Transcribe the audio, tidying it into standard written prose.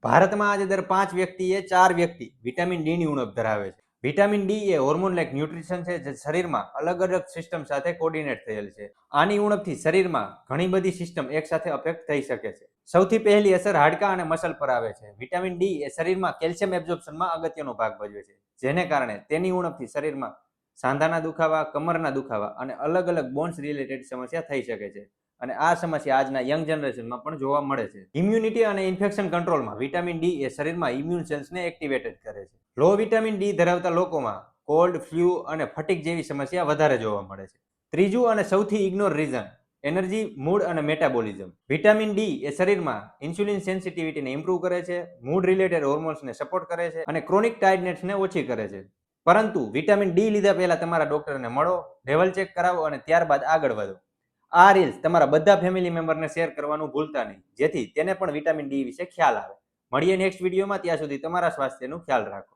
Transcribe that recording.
ભારતમાં આજે દર 5 વ્યક્તિએ 4 વ્યક્તિ વિટામિન ડી ની ઉણપ ધરાવે છે. વિટામિન ડી એ હોર્મોન લાઇક ન્યુટ્રિશન છે જે શરીરમાં અલગ અલગ સિસ્ટમ સાથે કોર્ડિનેટ થયેલ છે. આની ઉણપથી શરીરમાં ઘણી બધી સિસ્ટમ એકસાથે અફેક્ટ થઈ શકે છે. સૌથી પહેલી અસર હાડકાં અને મસલ પર આવે છે. વિટામિન ડી એ શરીરમાં કેલ્શિયમ એબ્ઝોર્પ્શનમાં અગત્યનો ભાગ ભજવે છે, જેને કારણે તેની ઉણપથી શરીરમાં સાંધાના દુખાવા, કમરના દુખાવા અને અલગ અલગ બોન્સ રિલેટેડ સમસ્યા થઈ શકે છે. અને આ સમસ્યા આજના યંગ જનરેશનમાં પણ જોવા મળે છે. ઇમ્યુનિટી અને ઇન્ફેક્શન કંટ્રોલમાં વિટામિન ડી એ શરીરમાં ઇમ્યુન સેલ્સને એક્ટિવેટેડ કરે છે. લો વિટામિન ડી ધરાવતા લોકોમાં કોલ્ડ, ફ્લૂ અને ફટીગ જેવી સમસ્યા વધારે જોવા મળે છે. ત્રીજું અને સૌથી ઇગ્નોર રીઝન એનર્જી, મૂડ અને મેટાબોલિઝમ. વિટામિન ડી એ શરીરમાં ઇન્સ્યુલિન સેન્સિટિવિટીને ઇમ્પ્રૂવ કરે છે, મૂડ રિલેટેડ હોર્મોન્સને સપોર્ટ કરે છે અને ક્રોનિક ટાયર્ડનેસને ઓછી કરે છે. પરંતુ વિટામિન ડી લીધા પહેલા તમારા ડોક્ટરને મળો, લેવલ ચેક કરાવો અને ત્યારબાદ આગળ વધો. આ રીલ્સ તમારા બધા ફેમિલી મેમ્બરને શેર કરવાનું ભૂલતા નહીં, જેથી તેને પણ વિટામિન ડી વિશે ખ્યાલ આવે. મળીએ નેક્સ્ટ વિડીયોમાં. ત્યાં સુધી તમારા સ્વાસ્થ્યનું ખ્યાલ રાખો.